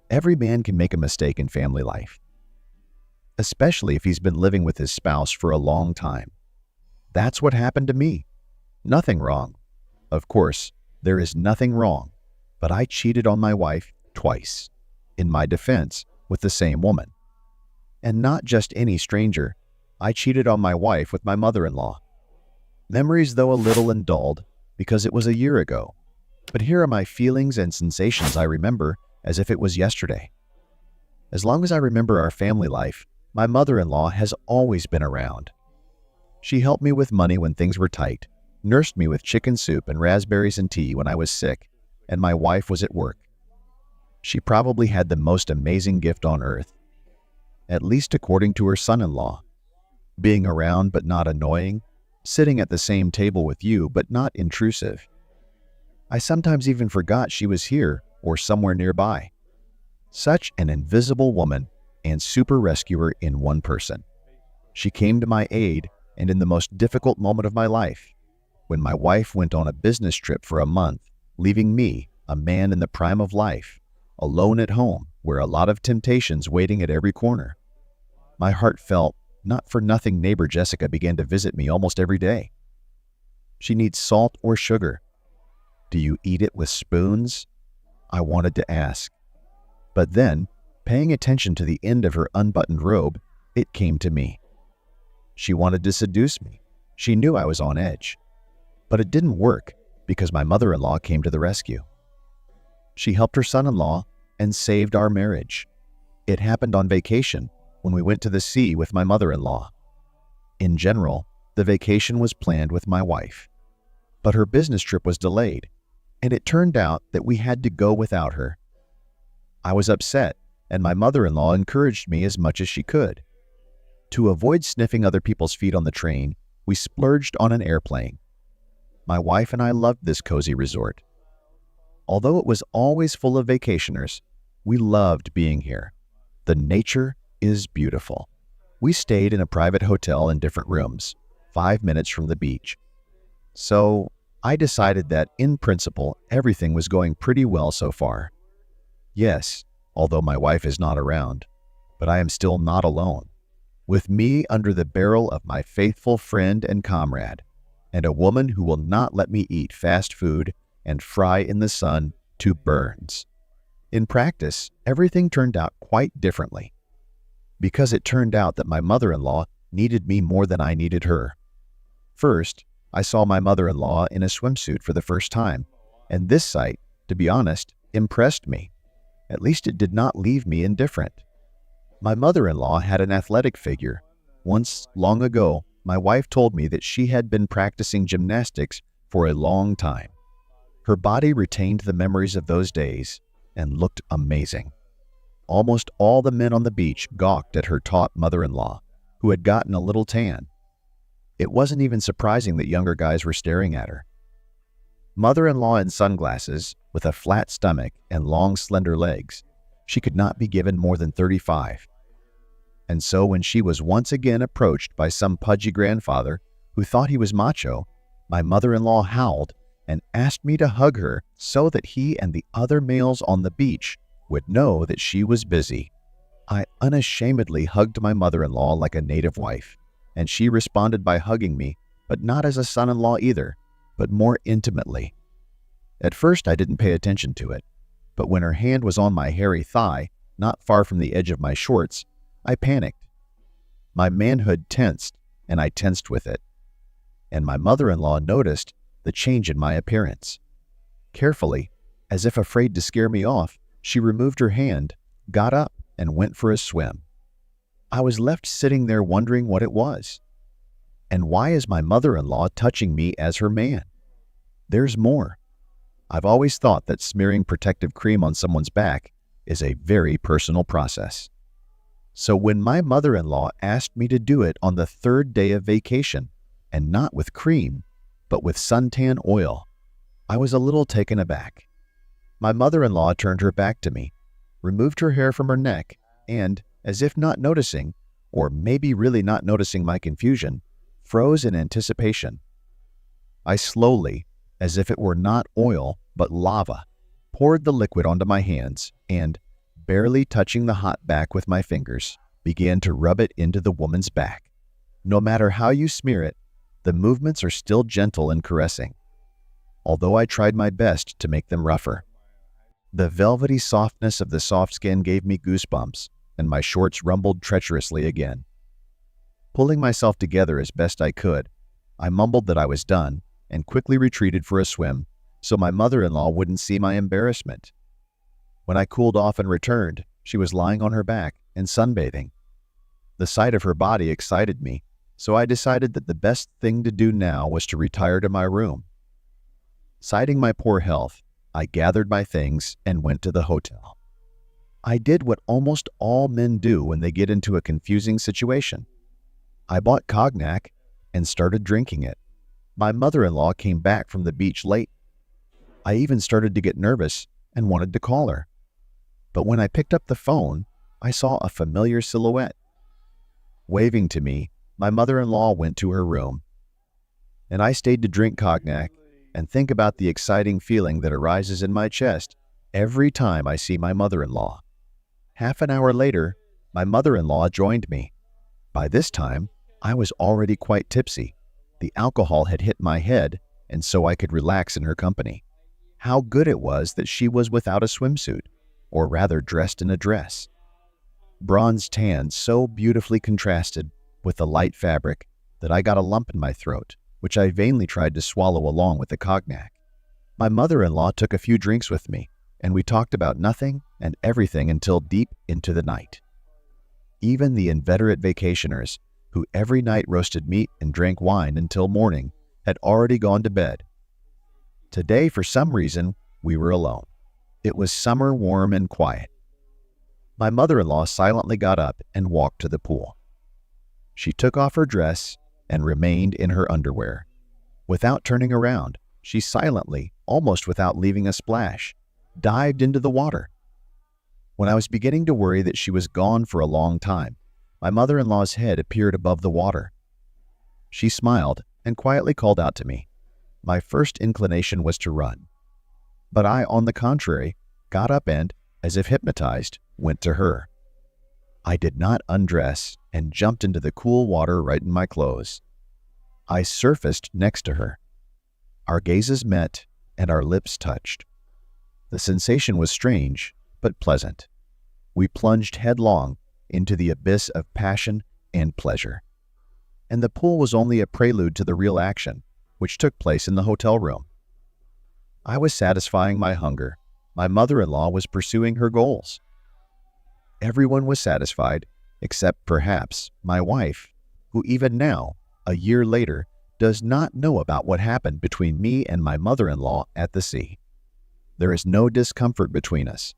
Every man can make a mistake in family life, especially if he's been living with his spouse for a long time. That's what happened to me. Nothing wrong. Of course, there is nothing wrong, but I cheated on my wife twice, in my defense, with the same woman. And not just any stranger. I cheated on my wife with my mother-in-law. Memories, though a little dulled, because it was a year ago. But here are my feelings and sensations I remember as if it was yesterday. As long as I remember our family life, my mother-in-law has always been around. She helped me with money when things were tight, nursed me with chicken soup and raspberries and tea when I was sick, and my wife was at work. She probably had the most amazing gift on earth, at least according to her son-in-law. Being around but not annoying, sitting at the same table with you but not intrusive. I sometimes even forgot she was here or somewhere nearby. Such an invisible woman and super rescuer in one person. She came to my aid and in the most difficult moment of my life, when my wife went on a business trip for a month, leaving me, a man in the prime of life, alone at home where a lot of temptations waiting at every corner. My heart felt, not for nothing neighbor Jessica began to visit me almost every day. She needs salt or sugar. Do you eat it with spoons? I wanted to ask. But then, paying attention to the end of her unbuttoned robe, it came to me. She wanted to seduce me. She knew I was on edge. But it didn't work because my mother-in-law came to the rescue. She helped her son-in-law and saved our marriage. It happened on vacation when we went to the sea with my mother-in-law. In general, the vacation was planned with my wife. But her business trip was delayed, and it turned out that we had to go without her. I was upset, and my mother-in-law encouraged me as much as she could. To avoid sniffing other people's feet on the train, we splurged on an airplane. My wife and I loved this cozy resort. Although it was always full of vacationers, we loved being here. The nature is beautiful. We stayed in a private hotel in different rooms, 5 minutes from the beach. So I decided that, in principle, everything was going pretty well so far. Yes, although my wife is not around, but I am still not alone. With me under the barrel of my faithful friend and comrade, and a woman who will not let me eat fast food and fry in the sun to burns. In practice, everything turned out quite differently, because it turned out that my mother-in-law needed me more than I needed her. First, I saw my mother-in-law in a swimsuit for the first time, and this sight, to be honest, impressed me. At least it did not leave me indifferent. My mother-in-law had an athletic figure. Once, long ago, my wife told me that she had been practicing gymnastics for a long time. Her body retained the memories of those days and looked amazing. Almost all the men on the beach gawked at her taut mother-in-law, who had gotten a little tan. It wasn't even surprising that younger guys were staring at her. Mother-in-law in sunglasses, with a flat stomach and long, slender legs, she could not be given more than 35. And so when she was once again approached by some pudgy grandfather who thought he was macho, my mother-in-law howled and asked me to hug her so that he and the other males on the beach would know that she was busy. I unashamedly hugged my mother-in-law like a native wife, and she responded by hugging me, but not as a son-in-law either, but more intimately. At first I didn't pay attention to it, but when her hand was on my hairy thigh, not far from the edge of my shorts, I panicked. My manhood tensed, and I tensed with it. And my mother-in-law noticed the change in my appearance. Carefully, as if afraid to scare me off, she removed her hand, got up, and went for a swim. I was left sitting there wondering what it was. And why is my mother-in-law touching me as her man? There's more. I've always thought that smearing protective cream on someone's back is a very personal process. So when my mother-in-law asked me to do it on the third day of vacation, and not with cream, but with suntan oil, I was a little taken aback. My mother-in-law turned her back to me, removed her hair from her neck, and, as if not noticing, or maybe really not noticing my confusion, froze in anticipation. I slowly, as if it were not oil but lava, poured the liquid onto my hands and, barely touching the hot back with my fingers, began to rub it into the woman's back. No matter how you smear it, the movements are still gentle and caressing, although I tried my best to make them rougher. The velvety softness of the soft skin gave me goosebumps, and my shorts rumbled treacherously again. Pulling myself together as best I could, I mumbled that I was done and quickly retreated for a swim so my mother-in-law wouldn't see my embarrassment. When I cooled off and returned, she was lying on her back and sunbathing. The sight of her body excited me, so I decided that the best thing to do now was to retire to my room. Citing my poor health, I gathered my things and went to the hotel. I did what almost all men do when they get into a confusing situation. I bought cognac and started drinking it. My mother-in-law came back from the beach late. I even started to get nervous and wanted to call her. But when I picked up the phone, I saw a familiar silhouette. Waving to me, my mother-in-law went to her room, and I stayed to drink cognac and think about the exciting feeling that arises in my chest every time I see my mother-in-law. Half an hour later, my mother-in-law joined me. By this time, I was already quite tipsy. The alcohol had hit my head, and so I could relax in her company. How good it was that she was without a swimsuit, or rather dressed in a dress. Bronze tan so beautifully contrasted with the light fabric that I got a lump in my throat, which I vainly tried to swallow along with the cognac. My mother-in-law took a few drinks with me, and we talked about nothing and everything until deep into the night. Even the inveterate vacationers, who every night roasted meat and drank wine until morning, had already gone to bed. Today, for some reason, we were alone. It was summer, warm, and quiet. My mother-in-law silently got up and walked to the pool. She took off her dress and remained in her underwear. Without turning around, she silently, almost without leaving a splash, dived into the water. When I was beginning to worry that she was gone for a long time, my mother-in-law's head appeared above the water. She smiled and quietly called out to me. My first inclination was to run, but I, on the contrary, got up and, as if hypnotized, went to her. I did not undress and jumped into the cool water right in my clothes. I surfaced next to her. Our gazes met and our lips touched. The sensation was strange, but pleasant. We plunged headlong into the abyss of passion and pleasure. And the pool was only a prelude to the real action, which took place in the hotel room. I was satisfying my hunger. My mother-in-law was pursuing her goals. Everyone was satisfied, except perhaps my wife, who even now, a year later, does not know about what happened between me and my mother-in-law at the sea. There is no discomfort between us.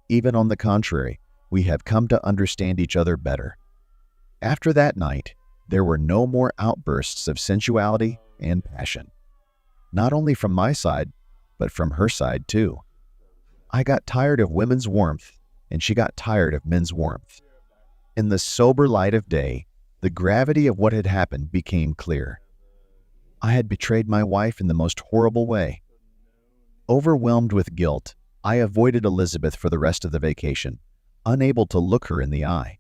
Even on the contrary, we have come to understand each other better. After that night, there were no more outbursts of sensuality and passion. Not only from my side, but from her side too. I got tired of women's warmth, and she got tired of men's warmth. In the sober light of day, the gravity of what had happened became clear. I had betrayed my wife in the most horrible way. Overwhelmed with guilt, I avoided Elizabeth for the rest of the vacation, unable to look her in the eye.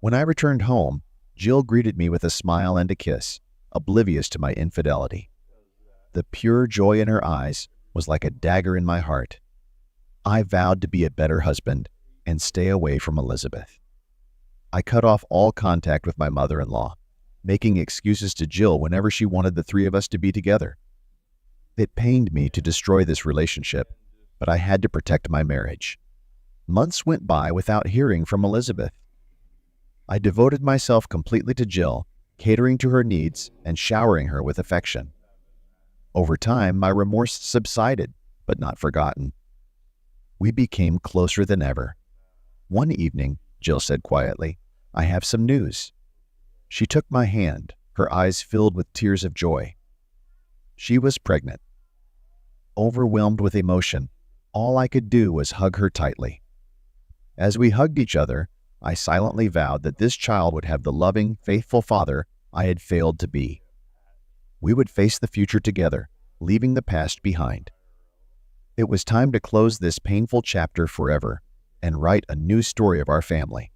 When I returned home, Jill greeted me with a smile and a kiss, oblivious to my infidelity. The pure joy in her eyes was like a dagger in my heart. I vowed to be a better husband and stay away from Elizabeth. I cut off all contact with my mother-in-law, making excuses to Jill whenever she wanted the three of us to be together. It pained me to destroy this relationship, but I had to protect my marriage. Months went by without hearing from Elizabeth. I devoted myself completely to Jill, catering to her needs and showering her with affection. Over time, my remorse subsided, but not forgotten. We became closer than ever. One evening, Jill said quietly, "I have some news." She took my hand, her eyes filled with tears of joy. She was pregnant. Overwhelmed with emotion, all I could do was hug her tightly. As we hugged each other, I silently vowed that this child would have the loving, faithful father I had failed to be. We would face the future together, leaving the past behind. It was time to close this painful chapter forever, and write a new story of our family.